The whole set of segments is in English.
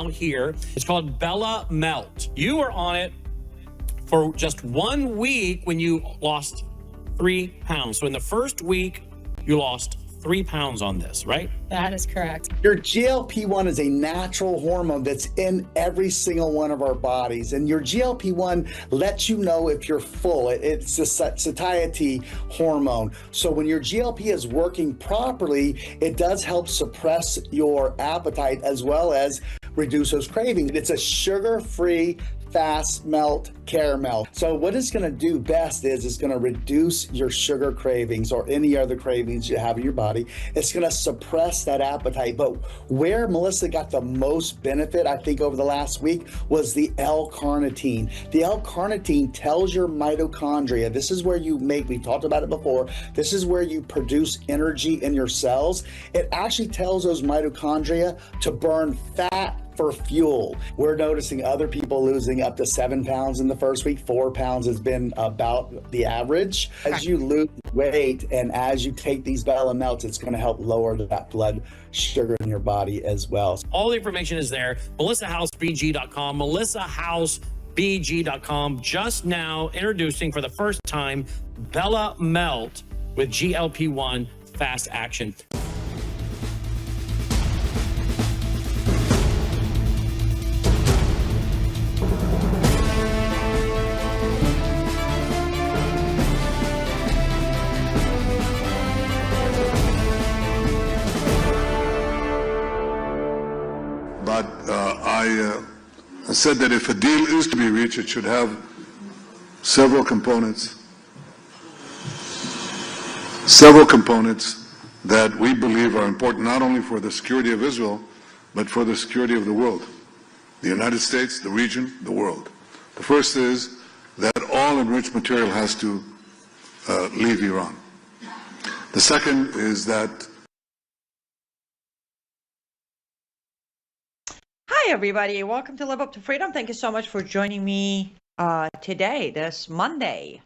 now here. It's called Bella Melt. You were on it for just 1 week when you lost 3 pounds. So in the first week, you lost 3 pounds on this, right? That is correct. Your GLP-1 is a natural hormone that's in every single one of our bodies. And your GLP-1 lets you know if you're full. It's a satiety hormone. So when your GLP is working properly, it does help suppress your appetite as well as reduce those cravings. It's a sugar-free, fast melt caramel. So what it's going to do best is it's going to reduce your sugar cravings or any other cravings you have in your body. It's going to suppress that appetite. But where Melissa got the most benefit, I think, over the last week was the L-carnitine. The L-carnitine tells your mitochondria, this is where you make, we've talked about it before, this is where you produce energy in your cells. It actually tells those mitochondria to burn fat for fuel. We're noticing other people losing up to 7 pounds in the first week. 4 pounds has been about the average. As you lose weight and as you take these Bella Melts, it's going to help lower that blood sugar in your body as well. All the information is there. MelissaHouseBG.com, MelissaHouseBG.com. Just now introducing for the first time Bella Melt with GLP-1 fast action. But I said that if a deal is to be reached, it should have several components that we believe are important not only for the security of Israel, but for the security of the world, the United States, the region, the world. The first is that all enriched material has to leave Iran. The second is that Hi, everybody. Welcome to Live Up to Freedom. Thank you so much for joining me today, this Monday.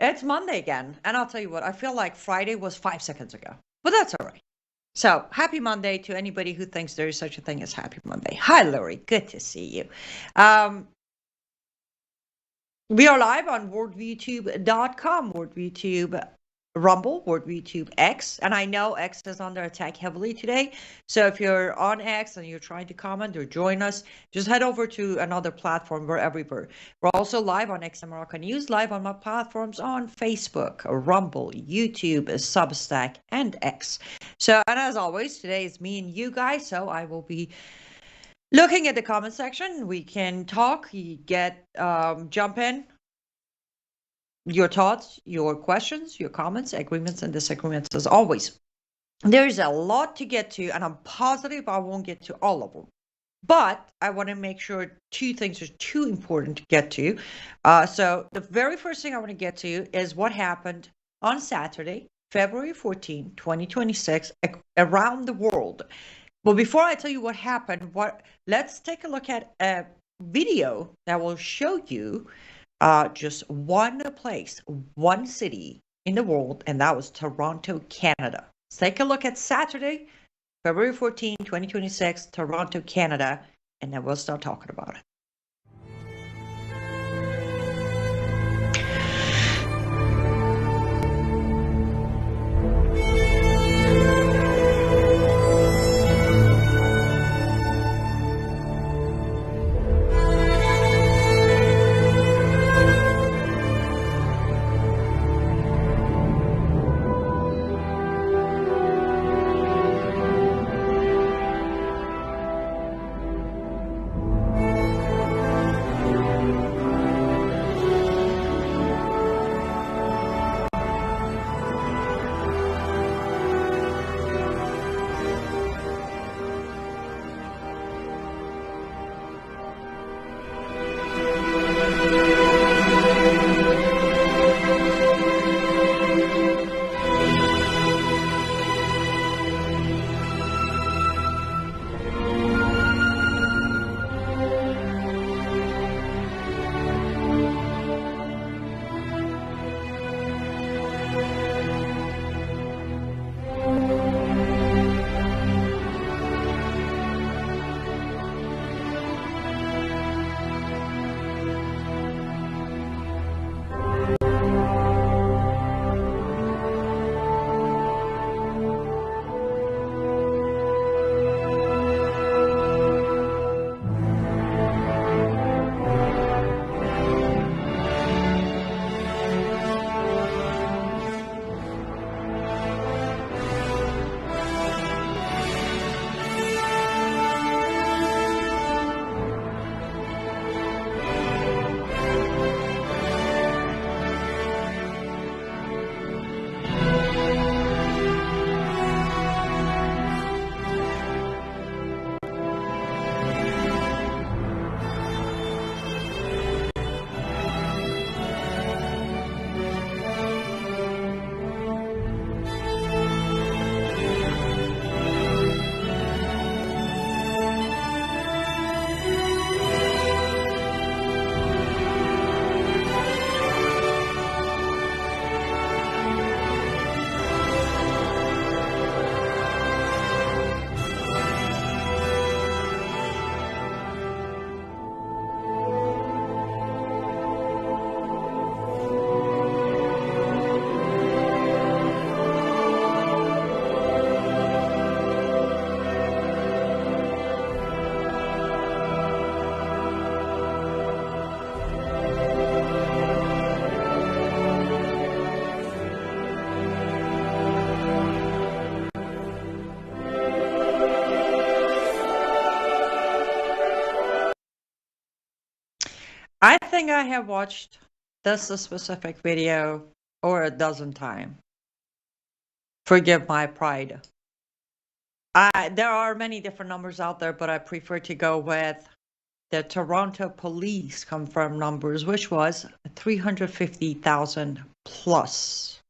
It's Monday again. And I'll tell you what, I feel like Friday was 5 seconds ago. But that's all right. So, happy Monday to anybody who thinks there is such a thing as Happy Monday. Hi, Lori. Good to see you. We are live on worldviewtube.com, worldviewtube Rumble, WorldViewTube X, and I know X is under attack heavily today. So if you're on X and you're trying to comment or join us, just head over to another platform. We're everywhere. We're also live on X America News, live on my platforms on Facebook, Rumble, YouTube, Substack, and X. So, and as always, today is me and you guys. So I will be looking at the comment section. We can talk, you get, jump in. Your thoughts, your questions, your comments, agreements, and disagreements as always. There's a lot to get to, and I'm positive I won't get to all of them. But I want to make sure two things are too important to get to. So the very first thing I want to get to is what happened on Saturday, February 14, 2026, around the world. But before I tell you what happened, let's take a look at a video that will show you just one place, one city in the world, and that was Toronto, Canada. Let's take a look at Saturday, February 14, 2026, Toronto, Canada, and then we'll start talking about it. I think I have watched this specific video over a dozen times. Forgive my pride. There are many different numbers out there, but I prefer to go with the Toronto police confirmed numbers, which was 350,000 plus.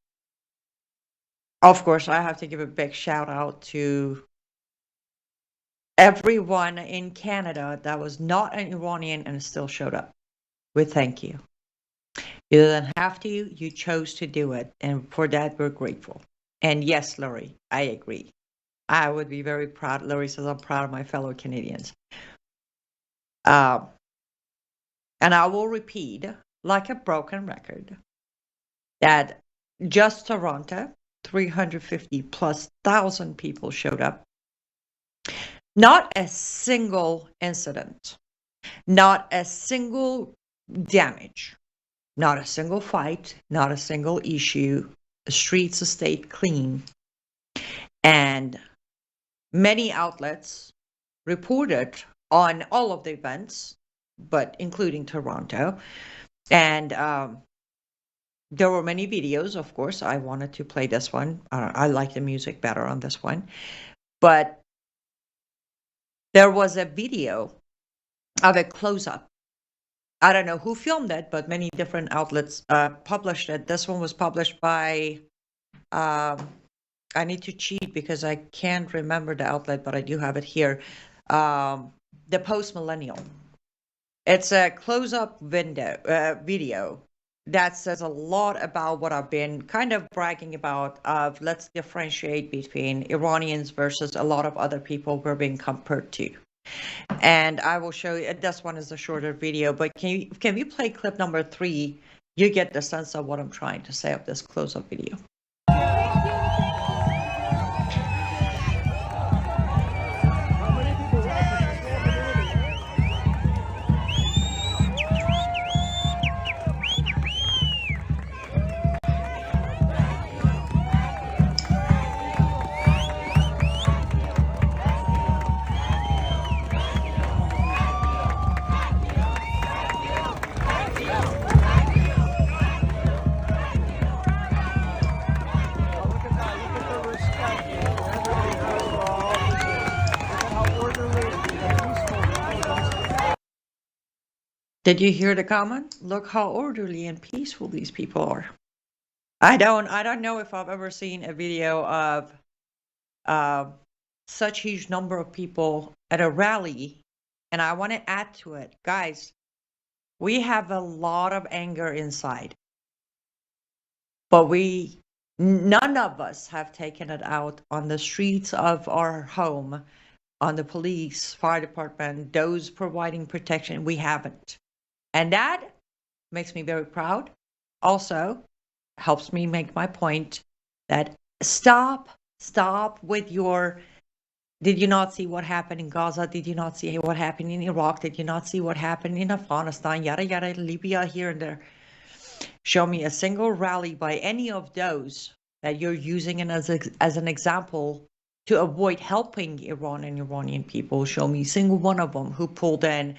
Of course, I have to give a big shout out to everyone in Canada that was not an Iranian and still showed up. We thank you. You didn't have to, you chose to do it. And for that, we're grateful. And yes, Laurie, I agree. I would be very proud. Laurie says, I'm proud of my fellow Canadians. And I will repeat, like a broken record, that just Toronto, 350 plus thousand people showed up. Not a single incident, not a single damage, not a single fight, not a single issue. The streets stayed clean. And many outlets reported on all of the events, but including Toronto. And there were many videos, of course. I wanted to play this one. I like the music better on this one. But there was a video of a close-up. I don't know who filmed it, but many different outlets published it. This one was published by, I need to cheat because I can't remember the outlet, but I do have it here. The Post Millennial. It's a close-up video that says a lot about what I've been kind of bragging about of let's differentiate between Iranians versus a lot of other people we're being compared to. And I will show you, this one is a shorter video, but can we play clip number 3? You get the sense of what I'm trying to say of this close-up video. Did you hear the comment? Look how orderly and peaceful these people are. I don't know if I've ever seen a video of such huge number of people at a rally. And I want to add to it, guys, we have a lot of anger inside, but none of us have taken it out on the streets of our home, on the police, fire department, those providing protection. We haven't. And that makes me very proud. Also helps me make my point that stop with your, did you not see what happened in Gaza? Did you not see what happened in Iraq? Did you not see what happened in Afghanistan? Yada, yada, Libya, here and there. Show me a single rally by any of those that you're using as an example to avoid helping Iran and Iranian people. Show me a single one of them who pulled in,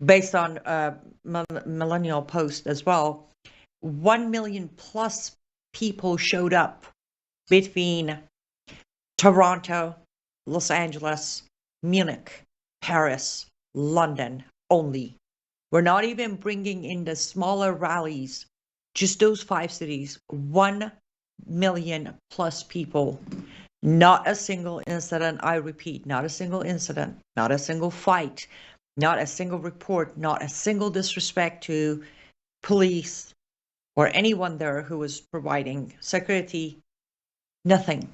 based on Millennial Post as well, 1 million plus people showed up between Toronto, Los Angeles, Munich, Paris, London only. We're not even bringing in the smaller rallies, just those 5 cities, 1 million plus people. Not a single incident, I repeat, not a single incident, not a single fight, not a single report, not a single disrespect to police or anyone there who was providing security, nothing.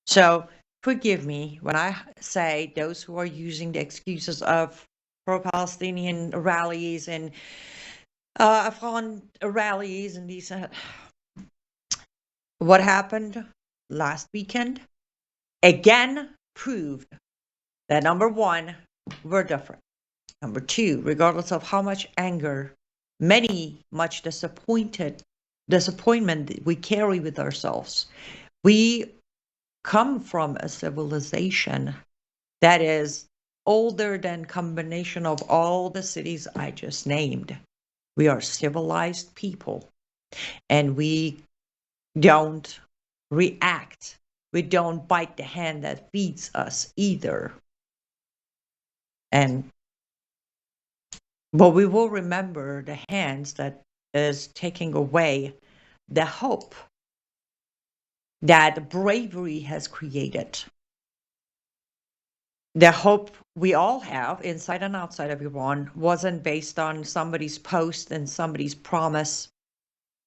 So forgive me when I say those who are using the excuses of pro-Palestinian rallies and Afghan rallies and these. What happened last weekend again proved that number one, we're different. Number two, regardless of how much anger, much disappointment we carry with ourselves, we come from a civilization that is older than combination of all the cities I just named. We are civilized people, and we don't react. We don't bite the hand that feeds us either. But we will remember the hands that is taking away the hope that bravery has created. The hope we all have inside and outside of Iran wasn't based on somebody's post and somebody's promise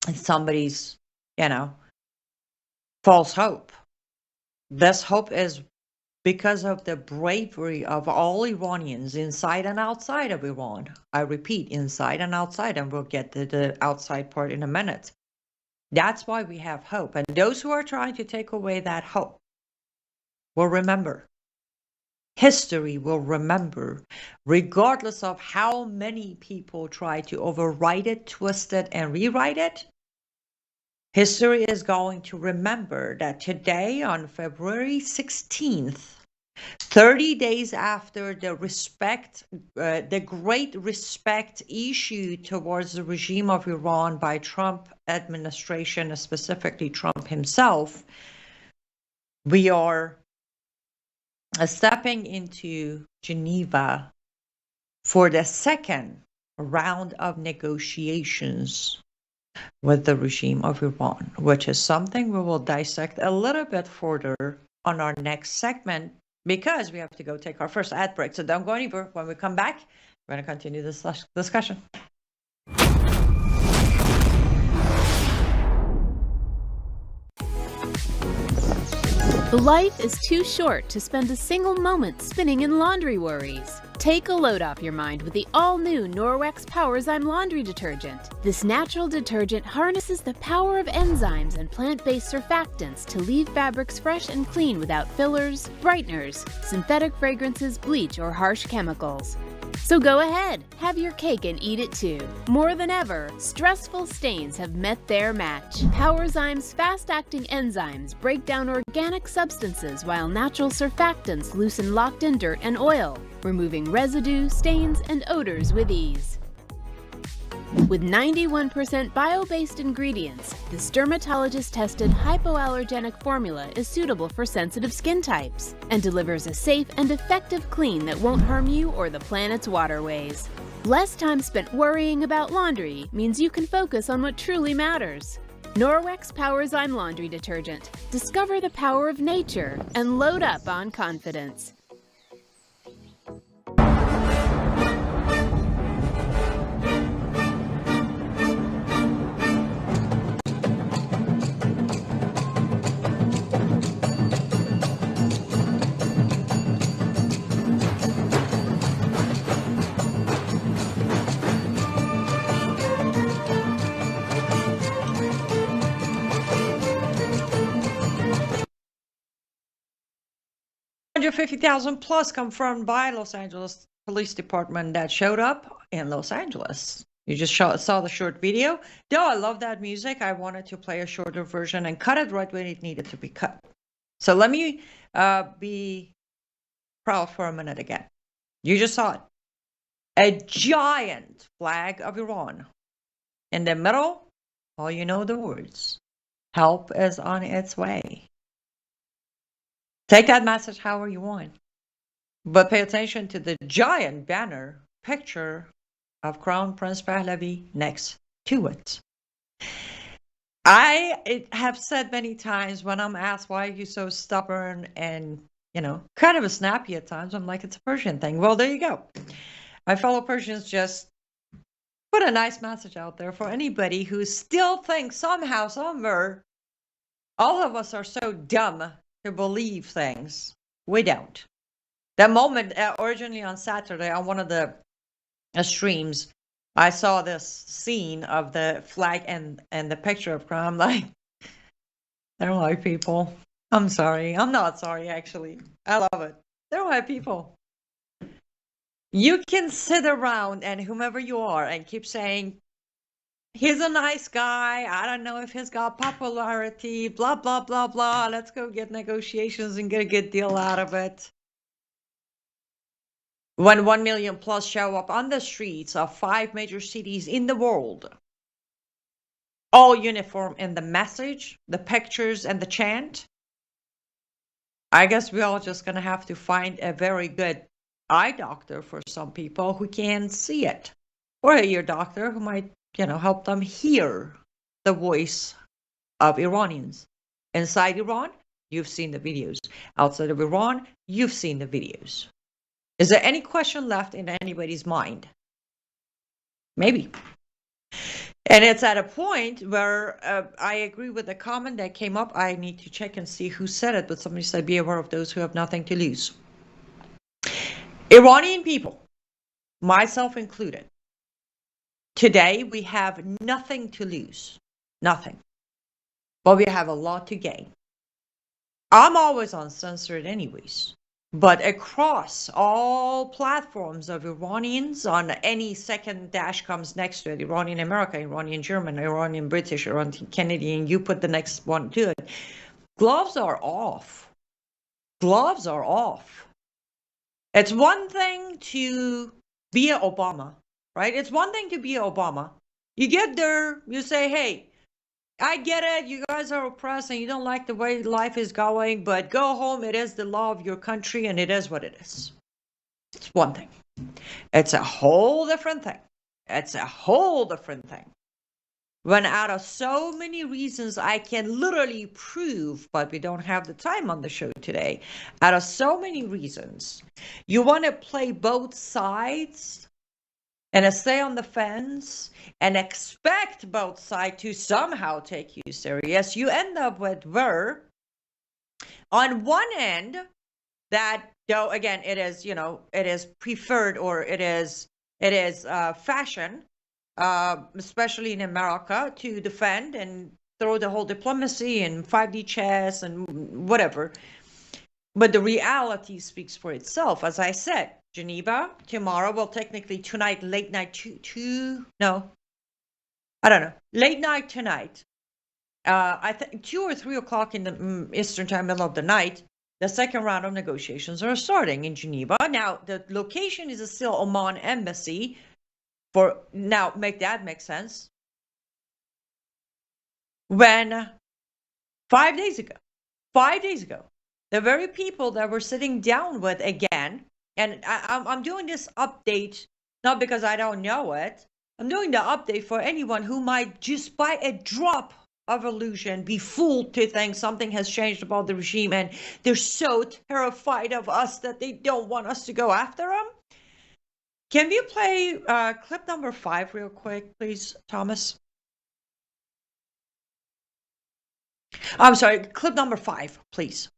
and somebody's, false hope. This hope is because of the bravery of all Iranians inside and outside of Iran. I repeat, inside and outside, and we'll get to the outside part in a minute. That's why we have hope. And those who are trying to take away that hope will remember. History will remember, regardless of how many people try to overwrite it, twist it, and rewrite it. History is going to remember that today, on February 16th, 30 days after the great respect issued towards the regime of Iran by Trump administration, specifically Trump himself, we are stepping into Geneva for the second round of negotiations with the regime of Iran, which is something we will dissect a little bit further on our next segment, because we have to go take our first ad break. So don't go anywhere. When we come back, we're going to continue this discussion. Life is too short to spend a single moment spinning in laundry worries. Take a load off your mind with the all-new Norwex Powerzyme laundry detergent. This natural detergent harnesses the power of enzymes and plant-based surfactants to leave fabrics fresh and clean without fillers, brighteners, synthetic fragrances, bleach, or harsh chemicals. So go ahead, have your cake and eat it too. More than ever, stressful stains have met their match. Powerzyme's fast-acting enzymes break down organic substances while natural surfactants loosen locked-in dirt and oil, removing residue, stains, and odors with ease. With 91% bio-based ingredients, this dermatologist-tested hypoallergenic formula is suitable for sensitive skin types and delivers a safe and effective clean that won't harm you or the planet's waterways. Less time spent worrying about laundry means you can focus on what truly matters. Norwex Powerzyme Laundry Detergent. Discover the power of nature and load up on confidence. $150,000 plus confirmed by Los Angeles Police Department that showed up in Los Angeles. You just saw the short video. Though I love that music, I wanted to play a shorter version and cut it right when it needed to be cut. So let me be proud for a minute again. You just saw it. A giant flag of Iran. In the middle, all you know the words. Help is on its way. Take that message however you want. But pay attention to the giant banner picture of Crown Prince Pahlavi next to it. I have said many times when I'm asked why are you so stubborn and, kind of a snappy at times, I'm like, it's a Persian thing. Well, there you go. My fellow Persians just put a nice message out there for anybody who still thinks somehow, somewhere, all of us are so dumb to believe things. We don't. That moment, originally on Saturday, on one of the streams, I saw this scene of the flag and the picture of Crown. I'm like, they're white people. I'm sorry. I'm not sorry, actually. I love it. They're white people. You can sit around and whomever you are and keep saying, he's a nice guy. I don't know if he's got popularity, blah, blah, blah, blah. Let's go get negotiations and get a good deal out of it. when 1 million plus show up on the streets of 5 major cities in the world, all uniform in the message, the pictures, and the chant, I guess we're all just going to have to find a very good eye doctor for some people who can see it, or a ear doctor who might, help them hear the voice of Iranians. Inside Iran, you've seen the videos. Outside of Iran, you've seen the videos. Is there any question left in anybody's mind? Maybe. And it's at a point where I agree with the comment that came up. I need to check and see who said it, but somebody said, be aware of those who have nothing to lose. Iranian people, myself included, today we have nothing to lose. Nothing. But we have a lot to gain. I'm always uncensored anyways. But across all platforms of Iranians, on any second dash comes next to it, Iranian American, Iranian German, Iranian British, Iranian Canadian, you put the next one to it. Gloves are off. Gloves are off. It's one thing to be an Obama, right? It's one thing to be Obama. You get there, you say, hey, I get it, you guys are oppressed and you don't like the way life is going, but go home, it is the law of your country and it is what it is. It's one thing. It's a whole different thing. It's a whole different thing. When out of so many reasons I can literally prove, but we don't have the time on the show today, out of so many reasons, you want to play both sides and stay on the fence and expect both sides to somehow take you serious, you end up with where, on one end, that, though, again, it is, it is preferred, or it is fashion, especially in America, to defend and throw the whole diplomacy and 5D chess and whatever. But the reality speaks for itself. As I said, Geneva tomorrow, well, technically tonight, late night, late night tonight. I think 2 or 3 o'clock in the Eastern time, middle of the night, the second round of negotiations are starting in Geneva. Now, the location is still Oman Embassy. Make that make sense. When 5 days ago, the very people that we're sitting down with again, and I'm doing this update not because I don't know it. I'm doing the update for anyone who might, just by a drop of illusion, be fooled to think something has changed about the regime and they're so terrified of us that they don't want us to go after them. Can we play clip number 5 real quick, please, Thomas? I'm sorry, clip number 5, please.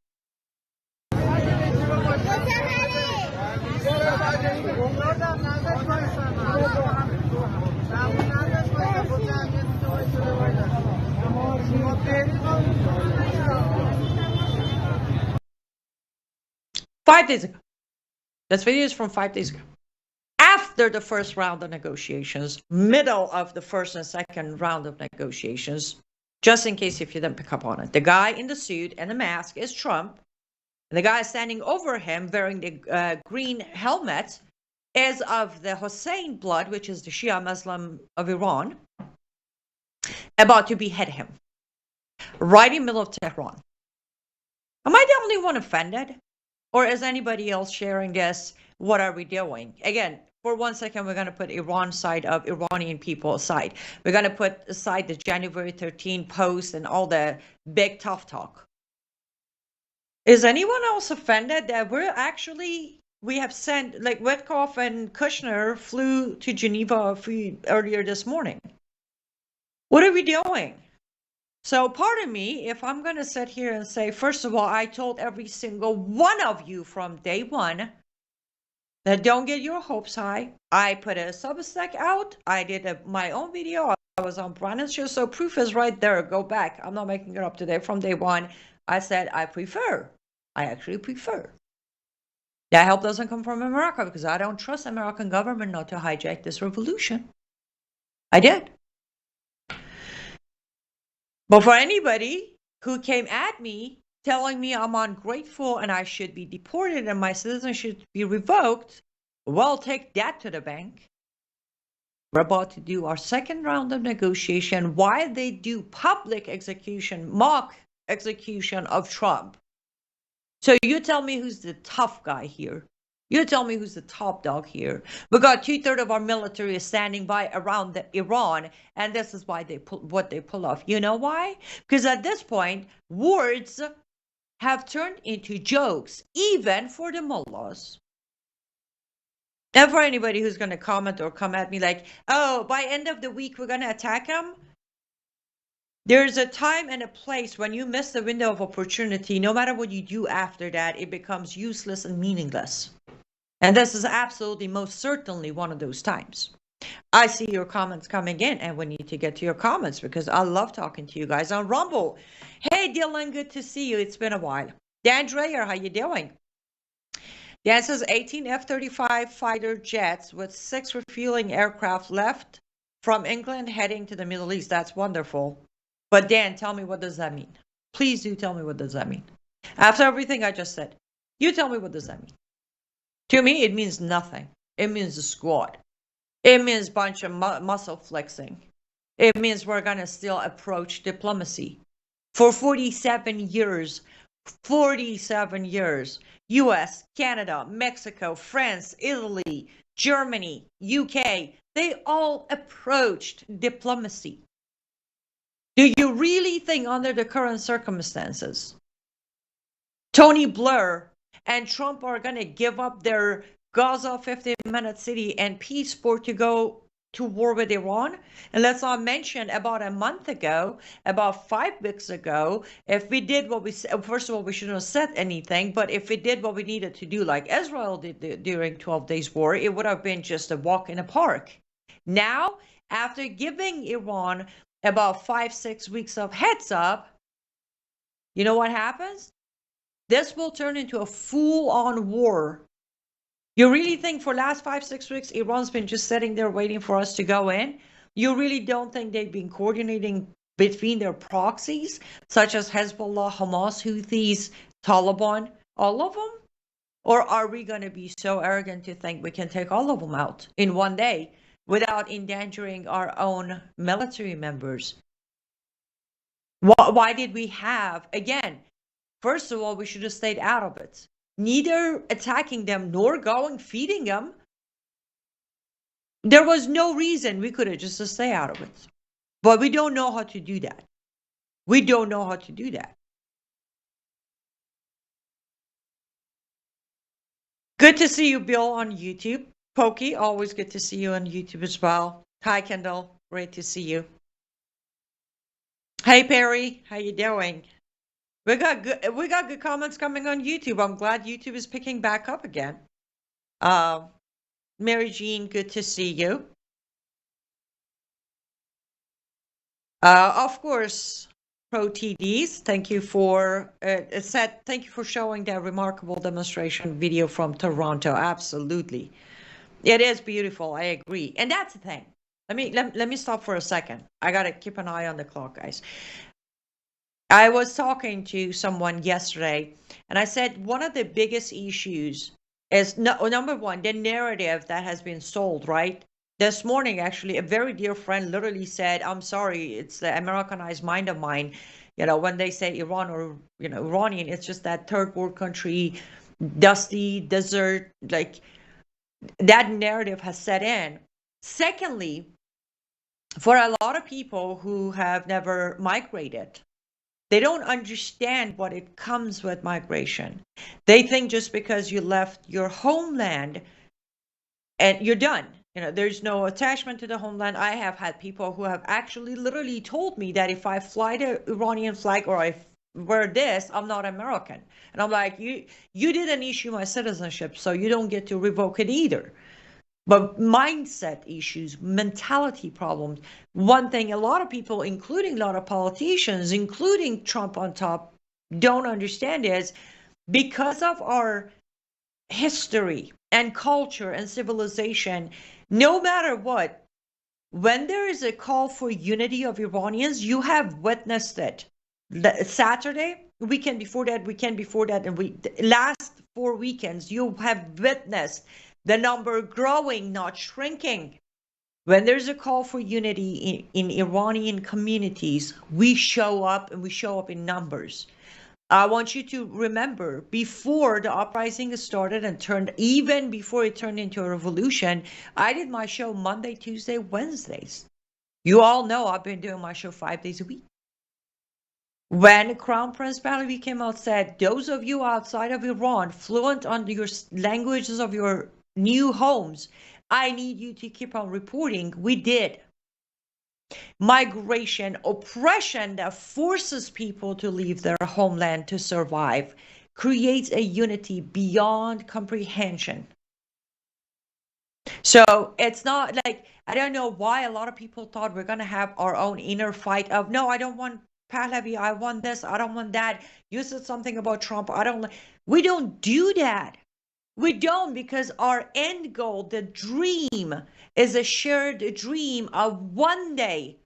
Five days ago. This video is from 5 days ago. After the first round of negotiations, middle of the first and second round of negotiations, just in case if you didn't pick up on it, the guy in the suit and the mask is Trump. And the guy standing over him wearing the green helmet is of the Hussein blood, which is the Shia Muslim of Iran, about to behead him. Right in the middle of Tehran. Am I the only one offended? Or is anybody else sharing this? What are we doing? Again, for 1 second, we're going to put Iran side of Iranian people aside. We're going to put aside the January 13 post and all the big tough talk. Is anyone else offended that we have sent, like Witkoff and Kushner flew to Geneva earlier this morning? What are we doing? So pardon me if I'm going to sit here and say, first of all, I told every single one of you from day one that don't get your hopes high. I put a Substack out. I did my own video. I was on Brandon's show. So proof is right there. Go back. I'm not making it up today. From day one, I said I actually prefer. That help doesn't come from America because I don't trust American government not to hijack this revolution. I did. But for anybody who came at me telling me I'm ungrateful and I should be deported and my citizenship should be revoked, Well, take that to the bank. We're about to do our second round of negotiation while they do public execution, mock execution of Trump. So you tell me who's the tough guy here. You tell me who's the top dog here. We got 2/3 of our military is standing by around Iran, and this is why they pull off. You know why? Because at this point, words have turned into jokes, even for the mullahs. And for anybody who's going to comment or come at me like, oh, by end of the week, we're going to attack them. There's a time and a place when you miss the window of opportunity, no matter what you do after that, it becomes useless and meaningless. And this is absolutely most certainly one of those times. I see your comments coming in, and we need to get to your comments because I love talking to you guys on Rumble. Hey, Dylan, good to see you. It's been a while. Dan Dreyer, how you doing? Dan says 18 F-35 fighter jets with 6 refueling aircraft left from England heading to the Middle East. That's wonderful. But Dan, tell me, what does that mean? Please do tell me, what does that mean? After everything I just said, you tell me, what does that mean? To me, it means nothing. It means a squad. It means a bunch of muscle flexing. It means we're going to still approach diplomacy. For 47 years, US, Canada, Mexico, France, Italy, Germany, UK, they all approached diplomacy. Do you really think under the current circumstances, Tony Blair and Trump are going to give up their Gaza 15-minute city and peace port to go to war with Iran? And let's not mention about a month ago, about 5 weeks ago, if we did what we said, first of all, we shouldn't have said anything, but if we did what we needed to do, like Israel did during 12 Days War, it would have been just a walk in a park. Now, after giving Iran about 5-6 weeks of heads up, you know what happens? This will turn into a full-on war. You really think for last 5-6 weeks, Iran's been just sitting there waiting for us to go in? You really don't think they've been coordinating between their proxies, such as Hezbollah, Hamas, Houthis, Taliban, all of them? Or are we going to be so arrogant to think we can take all of them out in one day without endangering our own military members? Why did we have, again, first of all, we should have stayed out of it. Neither attacking them nor feeding them. There was no reason we could have just stayed out of it. But we don't know how to do that. We don't know how to do that. Good to see you, Bill, on YouTube. Pokey, always good to see you on YouTube as well. Hi, Kendall. Great to see you. Hey, Perry. How you doing? We got good comments coming on YouTube. I'm glad YouTube is picking back up again. Mary Jean, good to see you. Of course, Pro TDs, thank you for thank you for showing that remarkable demonstration video from Toronto. Absolutely, it is beautiful. I agree, and that's the thing. Let me stop for a second. I gotta keep an eye on the clock, guys. I was talking to someone yesterday, and I said one of the biggest issues is number one, the narrative that has been sold, right? This morning, actually, a very dear friend literally said, I'm sorry, it's the Americanized mind of mine. You know, when they say Iran or, Iranian, it's just that third world country, dusty desert, like that narrative has set in. Secondly, for a lot of people who have never migrated, they don't understand what it comes with migration. They think just because you left your homeland and you're done. There's no attachment to the homeland. I have had people who have actually literally told me that if I fly the Iranian flag or I wear this, I'm not American. And I'm like, you didn't issue my citizenship, so you don't get to revoke it either. But mindset issues, mentality problems. One thing a lot of people, including a lot of politicians, including Trump on top, don't understand is because of our history and culture and civilization, no matter what, when there is a call for unity of Iranians, you have witnessed it. Saturday, weekend before that, and last 4 weekends, you have witnessed the number growing, not shrinking. When there's a call for unity in Iranian communities, we show up, and we show up in numbers. I want you to remember, before the uprising started and even before it turned into a revolution, I did my show Monday, Tuesday, Wednesdays. You all know I've been doing my show 5 days a week. When Crown Prince Pahlavi came out and said, those of you outside of Iran, fluent on your languages of your new homes, I need you to keep on reporting, we did. Migration, oppression that forces people to leave their homeland to survive, creates a unity beyond comprehension. So it's not like, I don't know why a lot of people thought we're going to have our own inner fight of, no, I don't want Pahlavi, I want this, I don't want that. You said something about Trump, I don't. We don't do that. We don't, because our end goal, the dream, is a shared dream of one day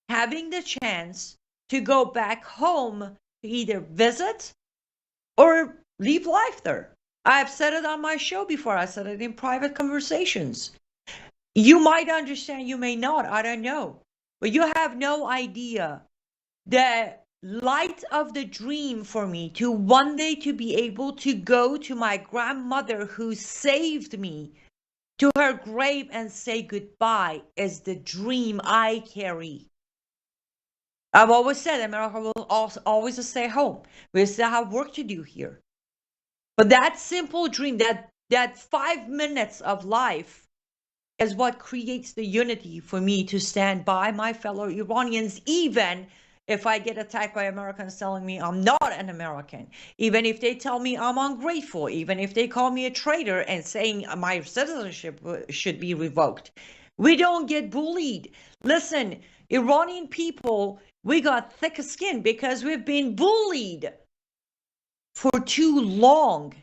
having the chance to go back home to either visit or leave life there. I've said it on my show before. I said it in private conversations. You might understand, you may not, I don't know. But you have no idea the light of the dream for me to one day to be able to go to my grandmother who saved me, to her grave and say goodbye, is the dream I carry. I've always said America will always stay home. We still have work to do here. But that simple dream, that 5 minutes of life, is what creates the unity for me to stand by my fellow Iranians, even if I get attacked by Americans telling me I'm not an American, even if they tell me I'm ungrateful, even if they call me a traitor and saying my citizenship should be revoked. We don't get bullied. Listen, Iranian people, we got thick skin because we've been bullied for too long.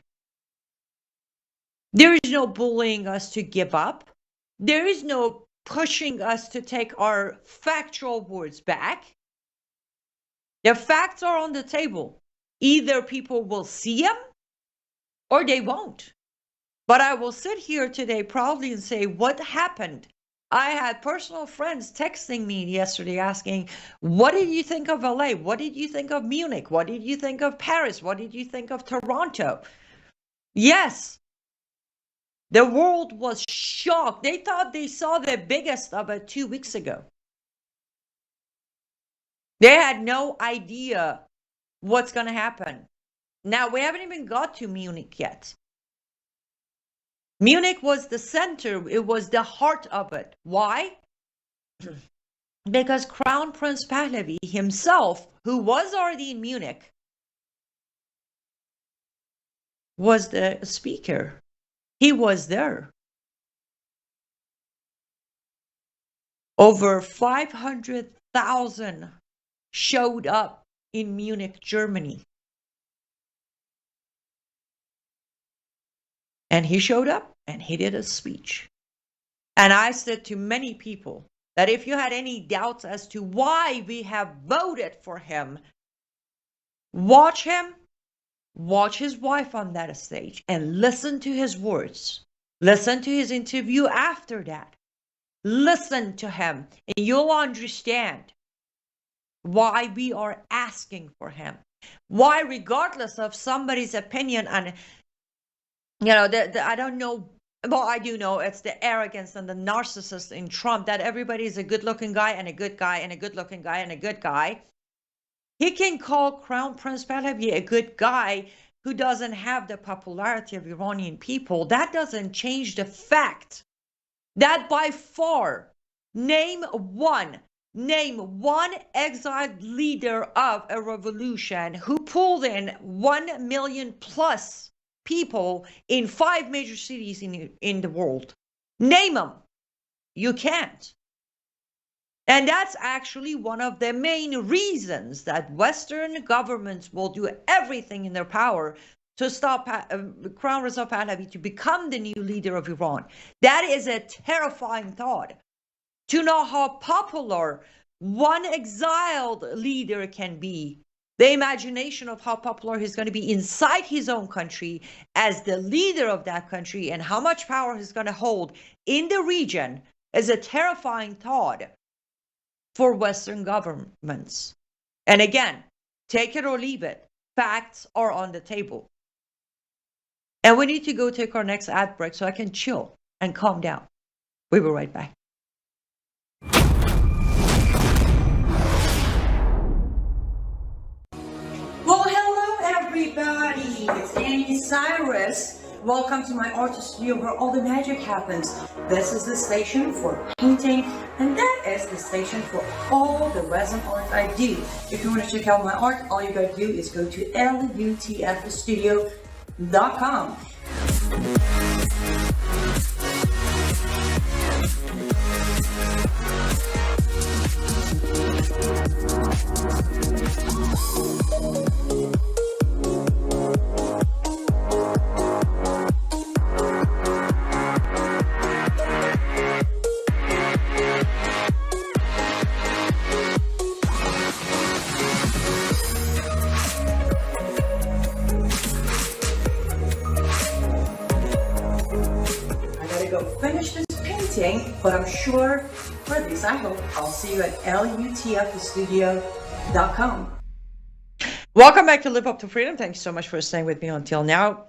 There is no bullying us to give up. There is no pushing us to take our factual words back. The facts are on the table. Either people will see them or they won't. But I will sit here today proudly and say, what happened? I had personal friends texting me yesterday asking, what did you think of LA? What did you think of Munich? What did you think of Paris? What did you think of Toronto? Yes, the world was shocked. They thought they saw the biggest of it 2 weeks ago. They had no idea what's going to happen. Now, we haven't even got to Munich yet. Munich was the center, it was the heart of it. Why? Because Crown Prince Pahlavi himself, who was already in Munich, was the speaker. He was there. Over 500,000 showed up in Munich, Germany. And he showed up and he did a speech. And I said to many people that if you had any doubts as to why we have voted for him, watch him, watch his wife on that stage, and listen to his words. Listen to his interview after that. Listen to him, and you'll understand why we are asking for him. Why, regardless of somebody's opinion, and I don't know, well, I do know it's the arrogance and the narcissist in Trump that everybody is a good-looking guy and a good guy and a good-looking guy and a good guy. He can call Crown Prince Pahlavi a good guy who doesn't have the popularity of Iranian people. That doesn't change the fact that by far, name one exiled leader of a revolution who pulled in 1 million plus people in 5 major cities in the world. Name them. You can't. And that's actually one of the main reasons that Western governments will do everything in their power to stop Crown Reza Pahlavi to become the new leader of Iran. That is a terrifying thought. To know how popular one exiled leader can be The imagination of how popular he's going to be inside his own country as the leader of that country and how much power he's going to hold in the region is a terrifying thought for Western governments. And again, take it or leave it. Facts are on the table. And we need to go take our next ad break so I can chill and calm down. We'll be right back. Well, hello everybody. It's Annie Cyrus. Welcome to my artist studio where all the magic happens. This is the station for painting, and that is the station for all the resin art I do. If you want to check out my art, all you gotta do is go to lutfstudio.com. But I'm sure for this, I hope I'll see you at lutfstudio.com. Welcome back to Live Up to Freedom. Thank you so much for staying with me until now.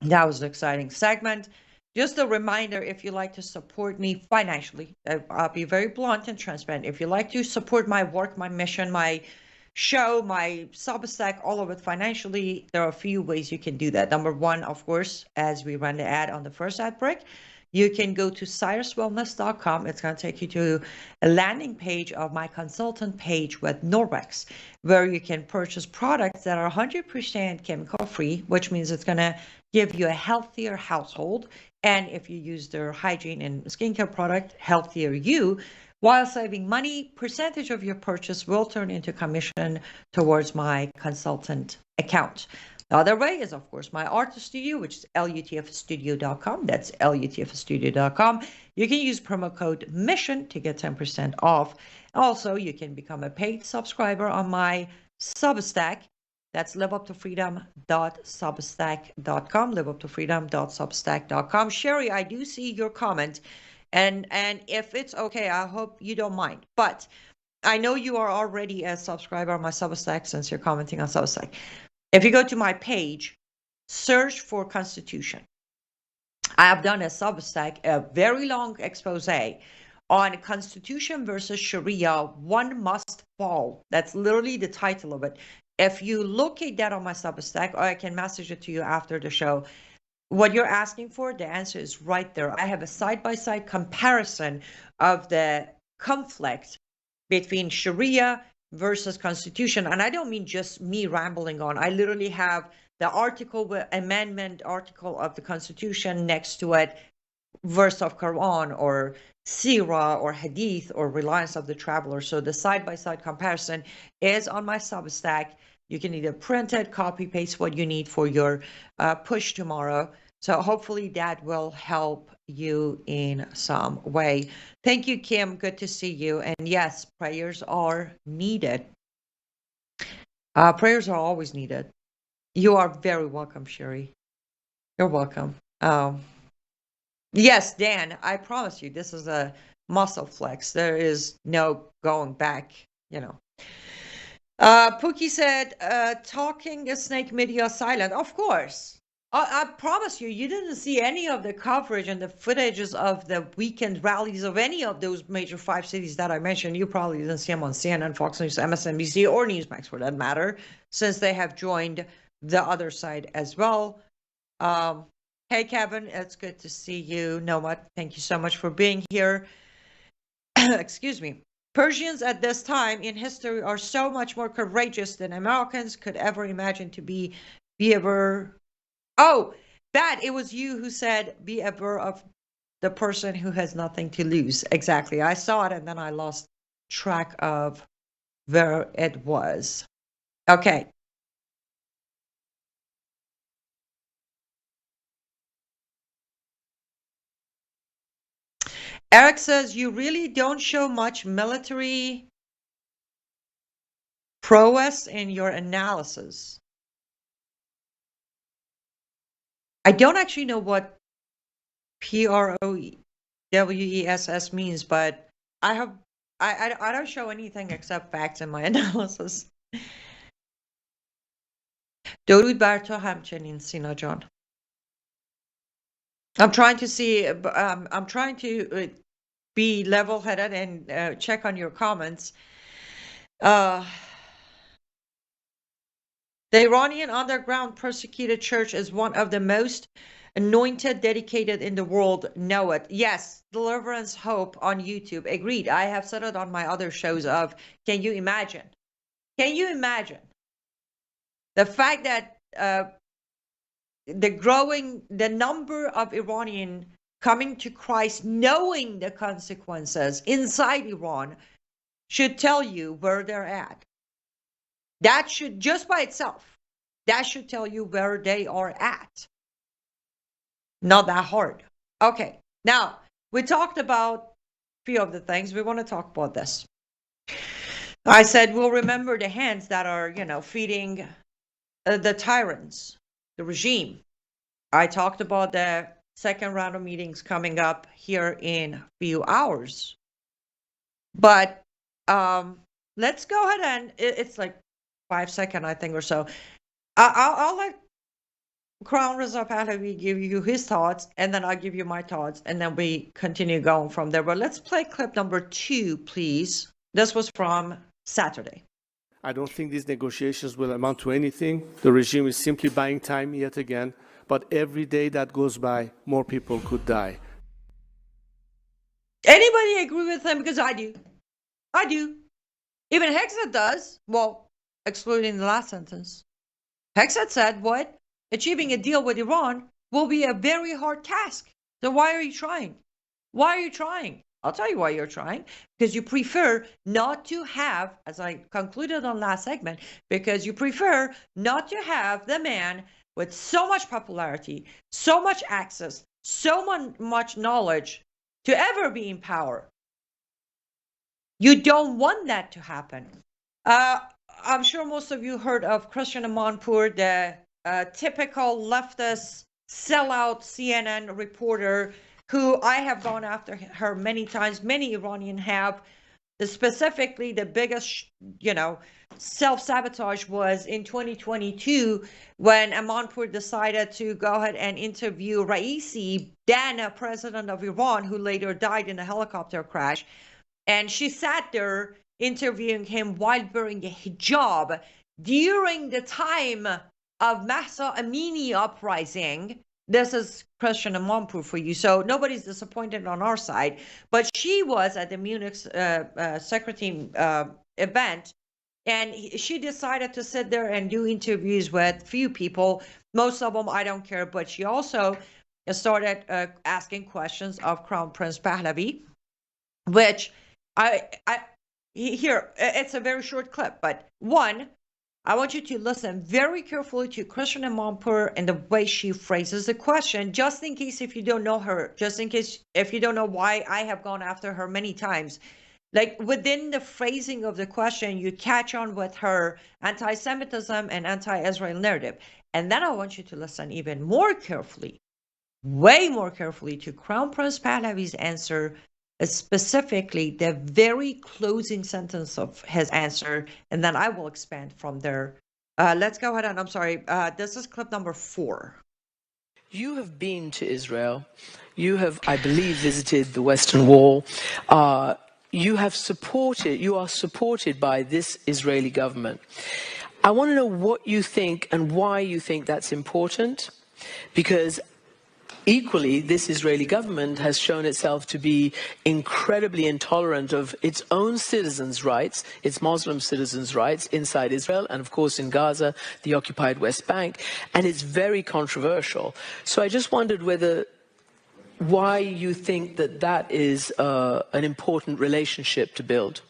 That was an exciting segment. Just a reminder, if you like to support me financially, I'll be very blunt and transparent. If you like to support my work, my mission, my show, my Substack, all of it financially, there are a few ways you can do that. Number one, of course, as we run the ad on the first ad break, you can go to cyruswellness.com. It's going to take you to a landing page of my consultant page with Norwex, where you can purchase products that are 100% chemical free, which means it's going to give you a healthier household. And if you use their hygiene and skincare product, healthier you, while saving money. Percentage of your purchase will turn into commission towards my consultant account. The other way is, of course, my art studio, which is lutfstudio.com. That's lutfstudio.com. You can use promo code MISSION to get 10% off. Also, you can become a paid subscriber on my Substack. That's liveuptofreedom.substack.com, liveuptofreedom.substack.com. Sherry, I do see your comment, and if it's okay, I hope you don't mind. But I know you are already a subscriber on my Substack since you're commenting on Substack. If you go to my page, search for Constitution. I have done a Substack, a very long expose on Constitution versus Sharia, one must fall. That's literally the title of it. If you locate that on my Substack, or I can message it to you after the show, what you're asking for, the answer is right there. I have a side-by-side comparison of the conflict between Sharia versus Constitution. And I don't mean just me rambling on. I literally have the amendment article of the Constitution next to it, verse of Quran or Sirah or Hadith or Reliance of the Traveler. So the side-by-side comparison is on my Substack. You can either print it, copy, paste what you need for your push tomorrow. So hopefully that will help you in some way. Thank you, Kim. Good to see you. And yes, prayers are needed. Prayers are always needed. You are very welcome, Sherry. You're welcome. Yes, Dan, I promise you, this is a muscle flex. There is no going back, you know. Pookie said, talking snake media silent. Of course. I promise you, you didn't see any of the coverage and the footages of the weekend rallies of any of those major 5 cities that I mentioned. You probably didn't see them on CNN, Fox News, MSNBC, or Newsmax for that matter, since they have joined the other side as well. Hey, Kevin, it's good to see you. Nomad, thank you so much for being here. Excuse me. Persians at this time in history are so much more courageous than Americans could ever imagine to be ever. Oh, that it was you who said be aware of the person who has nothing to lose. Exactly. I saw it and then I lost track of where it was. Okay. Eric says you really don't show much military prowess in your analysis. I don't actually know what PROWESS means, but I don't show anything except facts in my analysis. درود بر تو همچنین سینا جان. I'm trying to see, I'm trying to be level-headed and check on your comments. The Iranian underground persecuted church is one of the most anointed, dedicated in the world. Know it. Yes, Deliverance Hope on YouTube. Agreed. I have said it on my other shows of, can you imagine? Can you imagine the fact that the number of Iranian coming to Christ, knowing the consequences inside Iran, should tell you where they're at. That should, just by itself, that should tell you where they are at. Not that hard. Okay, now, we talked about a few of the things. We want to talk about this. I said we'll remember the hands that are, feeding the tyrants, the regime. I talked about the second round of meetings coming up here in a few hours. But let's go ahead and, it's like 5 seconds, I think, or so. I'll let Crown Reza Pahlavi give you his thoughts, and then I'll give you my thoughts, and then we continue going from there. But let's play clip number 2, please. This was from Saturday. I don't think these negotiations will amount to anything. The regime is simply buying time yet again. But every day that goes by, more people could die. Anybody agree with him? Because I do. I do. Even Hexet does. Well, excluding the last sentence. Hexet said, what? Achieving a deal with Iran will be a very hard task. So why are you trying? Why are you trying? I'll tell you why you're trying. Because you prefer not to have, as I concluded on last segment, because you prefer not to have the man with so much popularity, so much access, so much knowledge to ever be in power. You don't want that to happen. I'm sure most of you heard of Christian Amanpour, the typical leftist sellout CNN reporter who I have gone after her many times. Many Iranian have. Specifically, the biggest, self-sabotage was in 2022 when Amanpour decided to go ahead and interview Raisi, then a president of Iran, who later died in a helicopter crash. And she sat there interviewing him while wearing a hijab during the time of Mahsa Amini uprising. This is Christian Amanpour for you. So nobody's disappointed on our side. But she was at the Munich secretary event, and she decided to sit there and do interviews with few people. Most of them I don't care. But she also started asking questions of Crown Prince Pahlavi, which here, it's a very short clip. But one, I want you to listen very carefully to Christian Amanpour and the way she phrases the question, just in case if you don't know her, just in case if you don't know why I have gone after her many times. Like within the phrasing of the question, you catch on with her anti-Semitism and anti-Israel narrative. And then I want you to listen even more carefully, way more carefully, to Crown Prince Pahlavi's answer, specifically the very closing sentence of his answer, and then I will expand from there. Let's go ahead and, I'm sorry, this is clip number 4. You have been to Israel. You have, I believe, visited the Western Wall. You are supported by this Israeli government. I want to know what you think and why you think that's important, because equally, this Israeli government has shown itself to be incredibly intolerant of its own citizens' rights, its Muslim citizens' rights inside Israel, and of course in Gaza, the occupied West Bank, and it's very controversial. So I just wondered why you think that is an important relationship to build.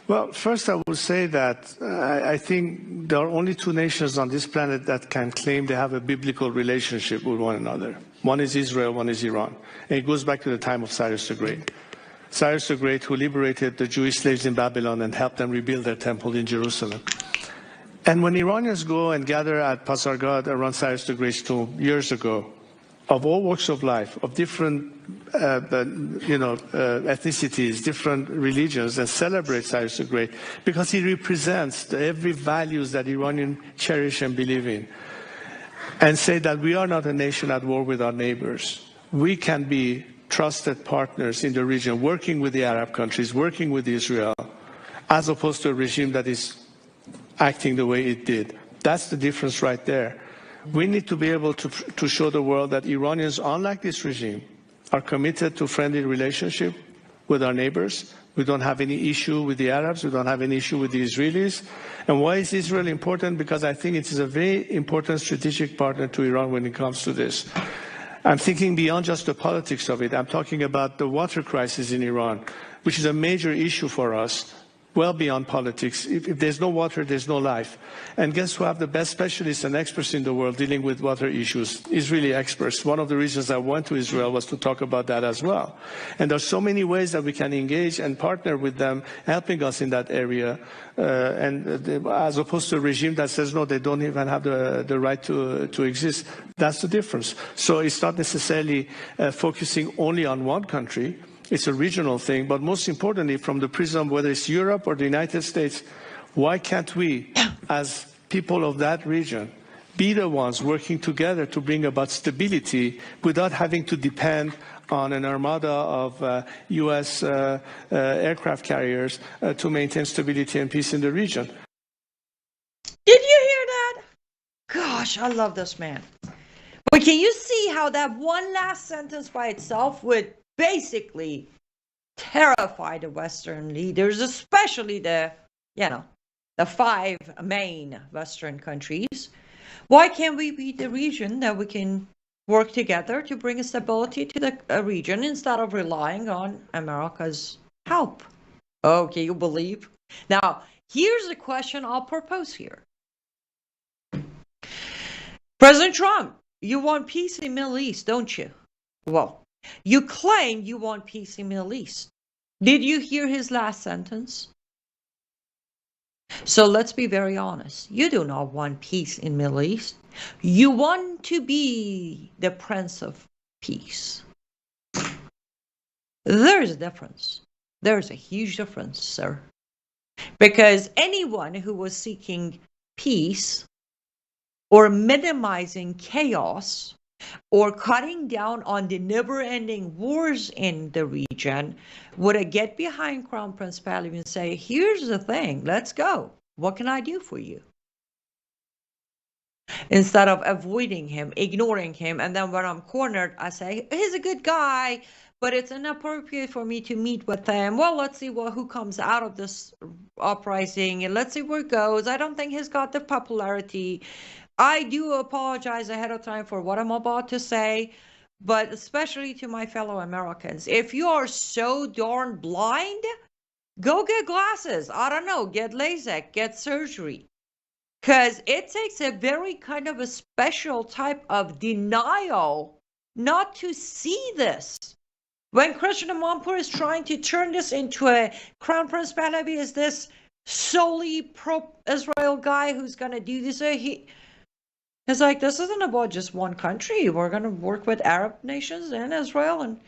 Well, first I would say that I think there are only 2 nations on this planet that can claim they have a biblical relationship with one another. One is Israel, one is Iran. And it goes back to the time of Cyrus the Great. Cyrus the Great, who liberated the Jewish slaves in Babylon and helped them rebuild their temple in Jerusalem. And when Iranians go and gather at Pasargad around Cyrus the Great's tomb years ago, of all walks of life, of different ethnicities, different religions, and celebrate Cyrus the Great, because he represents the every values that Iranians cherish and believe in, and say that we are not a nation at war with our neighbors. We can be trusted partners in the region, working with the Arab countries, working with Israel, as opposed to a regime that is acting the way it did. That's the difference right there. We need to be able to show the world that Iranians, unlike this regime, are committed to friendly relationship with our neighbors. We don't have any issue with the Arabs. We don't have any issue with the Israelis. And why is Israel important? Because I think it is a very important strategic partner to Iran when it comes to this. I'm thinking beyond just the politics of it. I'm talking about the water crisis in Iran, which is a major issue for us, well beyond politics. If there's no water, there's no life. And guess who have the best specialists and experts in the world dealing with water issues? Israeli experts. One of the reasons I went to Israel was to talk about that as well. And there's so many ways that we can engage and partner with them, helping us in that area, as opposed to a regime that says, no, they don't even have the right to exist. That's the difference. So it's not necessarily focusing only on one country. It's a regional thing, but most importantly, from the prism, whether it's Europe or the United States, why can't we, as people of that region, be the ones working together to bring about stability without having to depend on an armada of U.S. aircraft carriers to maintain stability and peace in the region? Did you hear that? Gosh, I love this man. But can you see how that one last sentence by itself would basically terrify the Western leaders, especially the five main Western countries? Why can't we be the region that we can work together to bring stability to the region instead of relying on America's help? Oh, can you believe? Now, here's a question I'll propose here. President Trump, you want peace in the Middle East, don't you? Well, you claim you want peace in the Middle East. Did you hear his last sentence? So let's be very honest. You do not want peace in the Middle East. You want to be the Prince of Peace. There's a difference. There's a huge difference, sir. Because anyone who was seeking peace or minimizing chaos or cutting down on the never-ending wars in the region would get behind Crown Prince Pahlavi and say, here's the thing, let's go. What can I do for you? Instead of avoiding him, ignoring him, and then when I'm cornered, I say, he's a good guy, but it's inappropriate for me to meet with him. Well, let's see who comes out of this uprising, and let's see where it goes. I don't think he's got the popularity. I do apologize ahead of time for what I'm about to say, but especially to my fellow Americans, if you are so darn blind, go get glasses. I don't know, get LASIK, get surgery. Because it takes a very kind of a special type of denial not to see this. When Christian Amanpour is trying to turn this into a Crown Prince Pahlavi is this solely pro-Israel guy who's going to do this, it's like, this isn't about just one country. We're going to work with Arab nations and Israel. And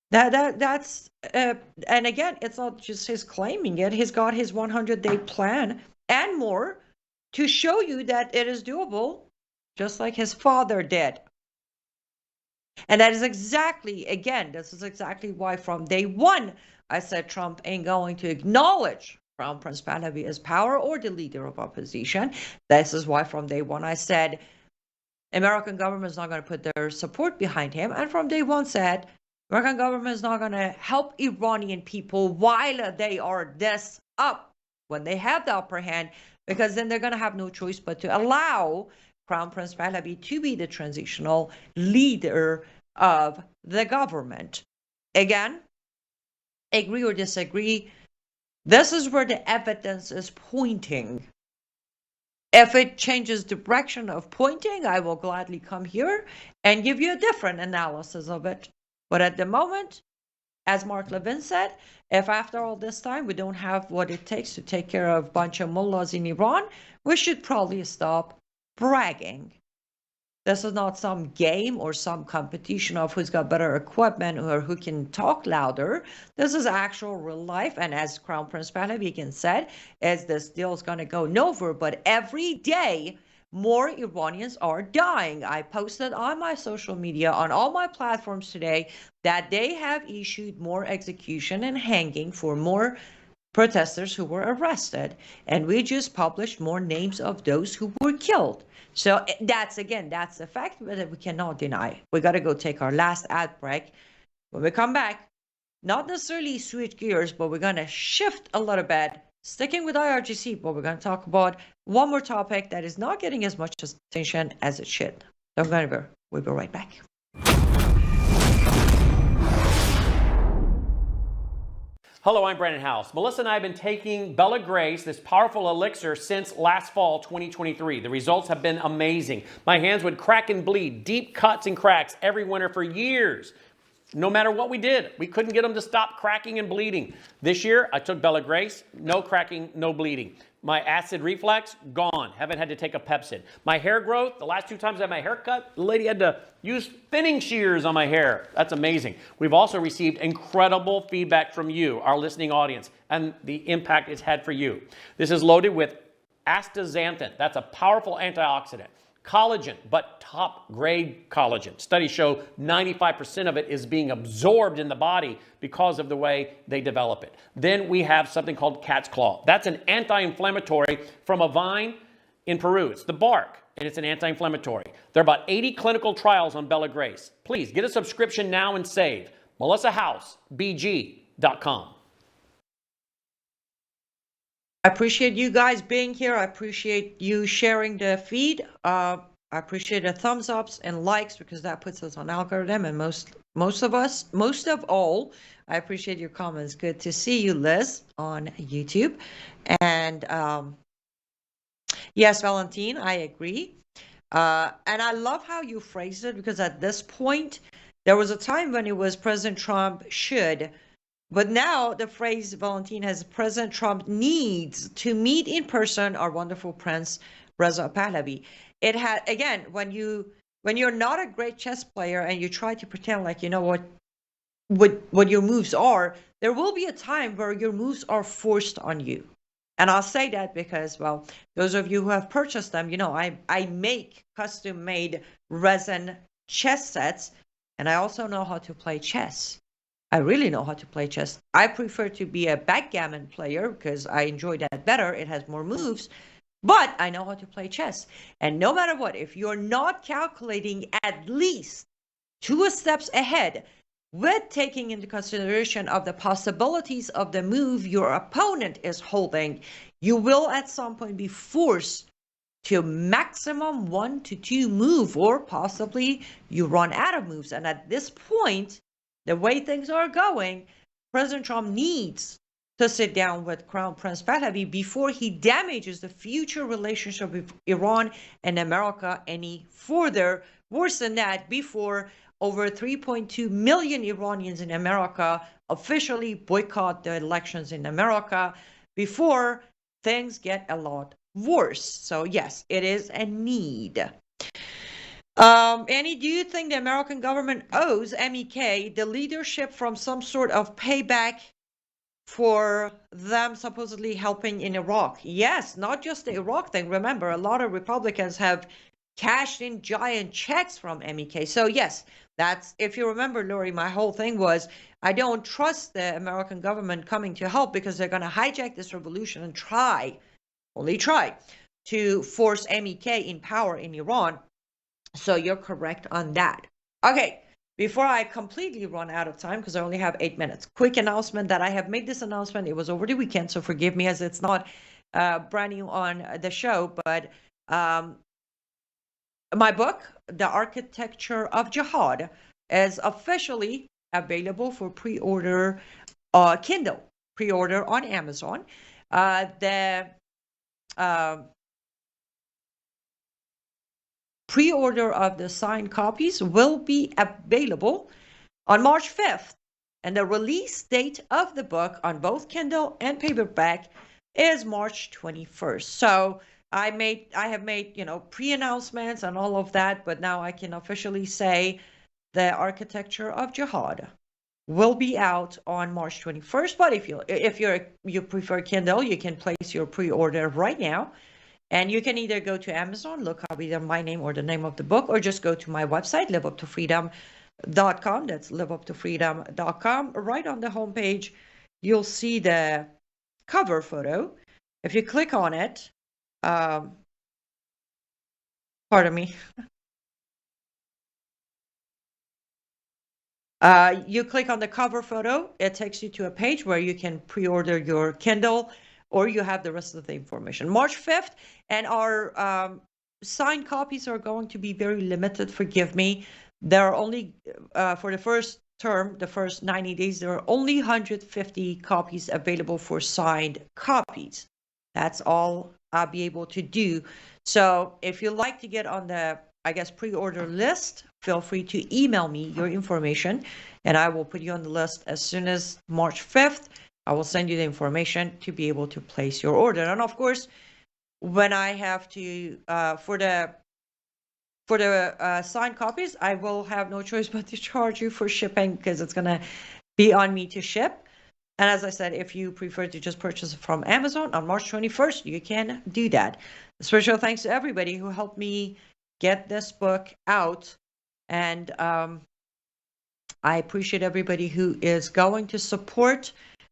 that's, and again, it's not just his claiming it. He's got his 100-day plan and more to show you that it is doable, just like his father did. And that is exactly, again, this is exactly why from day one, I said Trump ain't going to acknowledge Crown Prince Pahlavi as power or the leader of opposition. This is why from day one I said American government is not going to put their support behind him. And from day one said American government is not going to help Iranian people while they are this up, when they have the upper hand, because then they're going to have no choice but to allow Crown Prince Pahlavi to be the transitional leader of the government. Again, agree or disagree, this is where the evidence is pointing. If it changes direction of pointing, I will gladly come here and give you a different analysis of it. But at the moment, as Mark Levin said, if after all this time we don't have what it takes to take care of a bunch of mullahs in Iran, we should probably stop bragging. This is not some game or some competition of who's got better equipment or who can talk louder. This is actual real life. And as Crown Prince Pahlavi said, as this deal is going to go nowhere, but every day more Iranians are dying. I posted on my social media, on all my platforms today, that they have issued more execution and hanging for more protesters who were arrested. And we just published more names of those who were killed. So that's a fact that we cannot deny. We got to go take our last ad break. When we come back, not necessarily switch gears, but we're going to shift a little bit, sticking with IRGC, but we're going to talk about one more topic that is not getting as much attention as it should. Don't go anywhere. We'll be right back. Hello, I'm Brandon House. Melissa and I have been taking Bella Grace, this powerful elixir, since last fall, 2023. The results have been amazing. My hands would crack and bleed, deep cuts and cracks every winter for years. No matter what we did, we couldn't get them to stop cracking and bleeding. This year, I took Bella Grace, no cracking, no bleeding. My acid reflux, gone. Haven't had to take a Pepsid. My hair growth, the last 2 times I had my hair cut, the lady had to use thinning shears on my hair. That's amazing. We've also received incredible feedback from you, our listening audience, and the impact it's had for you. This is loaded with astaxanthin. That's a powerful antioxidant. Collagen, but top grade collagen. Studies show 95% of it is being absorbed in the body because of the way they develop it. Then we have something called cat's claw. That's an anti-inflammatory from a vine in Peru. It's the bark, and it's an anti-inflammatory. There are about 80 clinical trials on Bella Grace. Please get a subscription now and save. MelissaHouseBG.com. I appreciate you guys being here. I appreciate you sharing the feed. I appreciate the thumbs ups and likes because that puts us on algorithm. And most of all, I appreciate your comments. Good to see you, Liz, on YouTube. And yes, Valentine, I agree. And I love how you phrased it because at this point, there was a time when it was President Trump should. But now the phrase Valentine has President Trump needs to meet in person our wonderful Prince Reza Pahlavi. It had, again, when you're not a great chess player and you try to pretend like you know what your moves are, there will be a time where your moves are forced on you. And I'll say that because, well, those of you who have purchased them, you know, I make custom made resin chess sets, and I also know how to play chess. I really know how to play chess. I prefer to be a backgammon player because I enjoy that better. It has more moves, but I know how to play chess. And no matter what, if you're not calculating at least 2 steps ahead with taking into consideration of the possibilities of the move your opponent is holding, you will at some point be forced to maximum 1 to 2 move, or possibly you run out of moves. And at this point, the way things are going, President Trump needs to sit down with Crown Prince Pahlavi before he damages the future relationship with Iran and America any further. Worse than that, before over 3.2 million Iranians in America officially boycott the elections in America, before things get a lot worse. So yes, it is a need. Annie, do you think the American government owes MEK the leadership from some sort of payback for them supposedly helping in Iraq? Yes, not just the Iraq thing. Remember, a lot of Republicans have cashed in giant checks from MEK. So yes, that's, if you remember, Lori, my whole thing was I don't trust the American government coming to help because they're going to hijack this revolution and only try to force MEK in power in Iran. So you're correct on that. Okay, before I completely run out of time, because I only have 8 minutes, quick announcement that I have made this announcement. It was over the weekend, so forgive me as it's not brand new on the show, but my book, The Architecture of Jihad, is officially available for pre-order Kindle, pre-order on Amazon. The pre-order of the signed copies will be available on March 5th. And the release date of the book on both Kindle and paperback is March 21st. So I have made, pre-announcements and all of that, but now I can officially say the Architecture of Jihad will be out on March 21st. But if you prefer Kindle, you can place your pre-order right now. And you can either go to Amazon, look up either my name or the name of the book, or just go to my website, liveuptofreedom.com. That's liveuptofreedom.com. Right on the homepage, you'll see the cover photo. If you click on it, pardon me. You click on the cover photo, it takes you to a page where you can pre-order your Kindle, or you have the rest of the information. March 5th, and our signed copies are going to be very limited, forgive me. There are only, for the first term, the first 90 days, there are only 150 copies available for signed copies. That's all I'll be able to do. So if you'd like to get on the, pre-order list, feel free to email me your information, and I will put you on the list as soon as March 5th. I will send you the information to be able to place your order. And of course, when I have to, for the signed copies, I will have no choice but to charge you for shipping, because it's going to be on me to ship. And as I said, if you prefer to just purchase it from Amazon on March 21st, you can do that. Special thanks to everybody who helped me get this book out. And I appreciate everybody who is going to support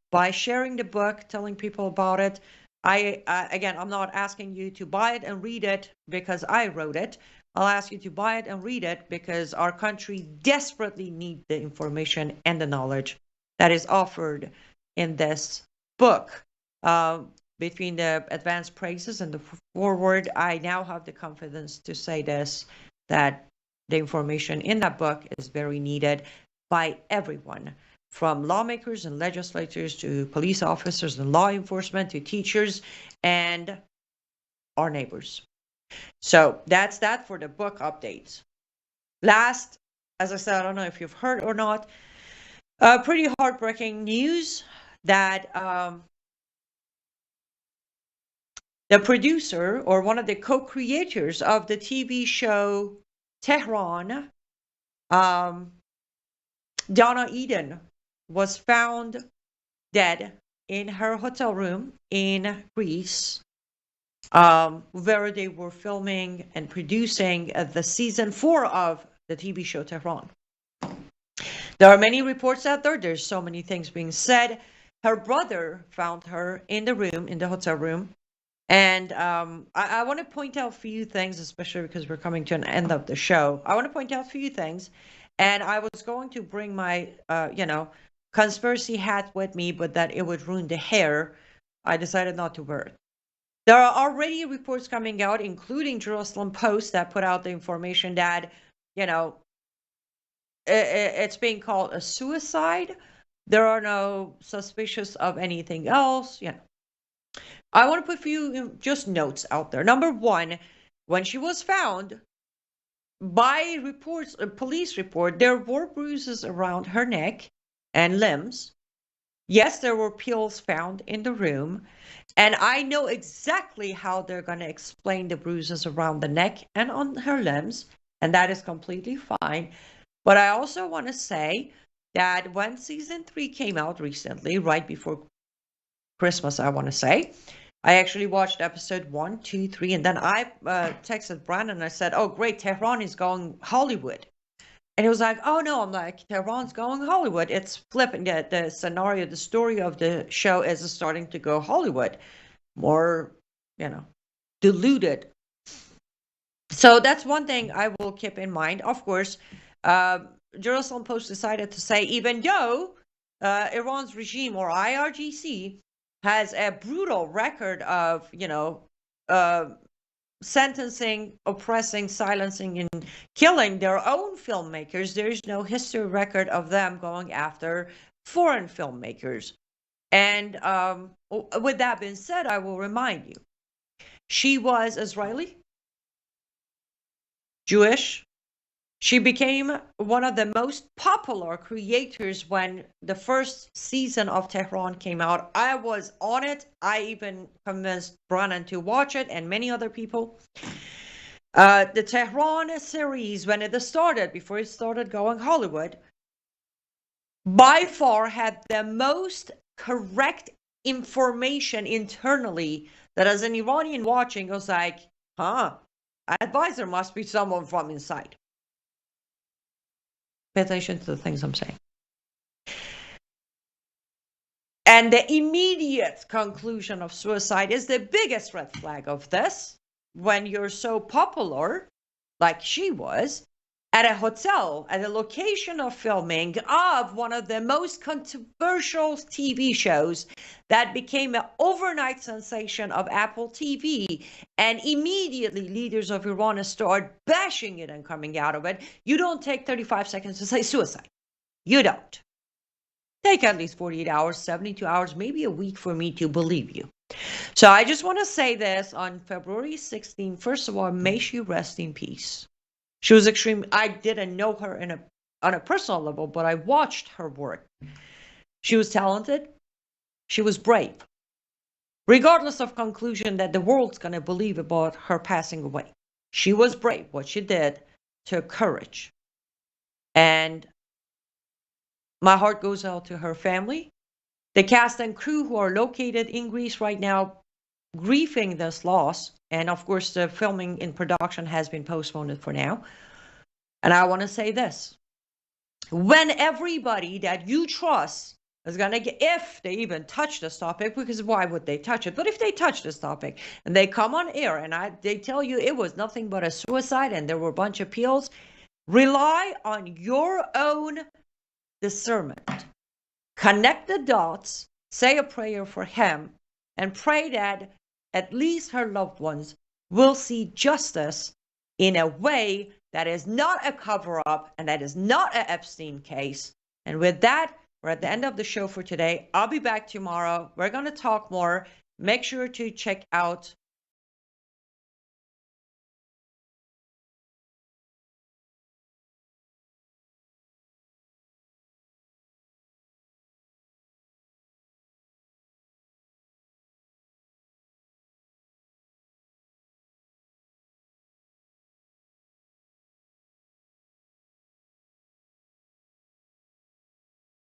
by sharing the book, telling people about it. Again, I'm not asking you to buy it and read it because I wrote it. I'll ask you to buy it and read it because our country desperately needs the information and the knowledge that is offered in this book. Between the advanced praises and the foreword, I now have the confidence to say this, that the information in that book is very needed by everyone, from lawmakers and legislators to police officers and law enforcement to teachers and our neighbors. So that's that for the book updates. Last, as I said, I don't know if you've heard or not, pretty heartbreaking news that the producer, or one of the co-creators of the TV show Tehran, Donna Eden, was found dead in her hotel room in Greece, where they were filming and producing the season 4 of the TV show Tehran. There are many reports out there. There's so many things being said. Her brother found her in the room, in the hotel room. And I want to point out a few things, especially because we're coming to an end of the show. I want to point out a few things. And I was going to bring my, conspiracy hat with me, but that it would ruin the hair. I decided not to wear it. There are already reports coming out, including Jerusalem Post, that put out the information that, it's being called a suicide. There are no suspicious of anything else, I want to put a few just notes out there. Number one, when she was found, by reports, a police report, there were bruises around her neck and limbs. Yes, there were pills found in the room. And I know exactly how they're going to explain the bruises around the neck and on her limbs. And that is completely fine. But I also want to say that when season 3 came out recently, right before Christmas, I want to say, I actually watched episode 1, 2, 3, and then I texted Brandon and I said, oh, great, Tehran is going Hollywood. And he was like, oh, no. I'm like, Tehran's going Hollywood. It's flipping. The scenario, the story of the show is starting to go Hollywood. More, diluted. So that's one thing I will keep in mind. Of course, Jerusalem Post decided to say, even though Iran's regime, or IRGC, has a brutal record of, sentencing, oppressing, silencing, and killing their own filmmakers, there is no history record of them going after foreign filmmakers. And with that being said, I will remind you, she was Israeli, Jewish, She became one of the most popular creators when the first season of Tehran came out. I was on it. I even convinced Brannan to watch it and many other people. The Tehran series, when it started, before it started going Hollywood, by far had the most correct information internally that as an Iranian watching, I was like, I advise there must be someone from inside. Pay attention to the things I'm saying. And the immediate conclusion of suicide is the biggest red flag of this. When you're so popular, like she was, at a hotel, at a location of filming of one of the most controversial TV shows that became an overnight sensation of Apple TV, and immediately leaders of Iran start bashing it and coming out of it, you don't take 35 seconds to say suicide. You don't. Take at least 48 hours, 72 hours, maybe a week for me to believe you. So I just want to say this on February 16th. First of all, may she rest in peace. She was extreme. I didn't know her on a personal level, but I watched her work. She was talented. She was brave. Regardless of conclusion that the world's going to believe about her passing away, she was brave. What she did took courage. And my heart goes out to her family, the cast and crew who are located in Greece right now, grieving this loss. And of course, the filming in production has been postponed for now. And I want to say this. When everybody that you trust is going to get, if they even touch this topic, because why would they touch it? But if they touch this topic and they come on air and they tell you it was nothing but a suicide and there were a bunch of pills, rely on your own discernment. Connect the dots, say a prayer for him, and pray that at least her loved ones will see justice in a way that is not a cover-up and that is not an Epstein case. And with that, we're at the end of the show for today. I'll be back tomorrow. We're going to talk more. Make sure to check out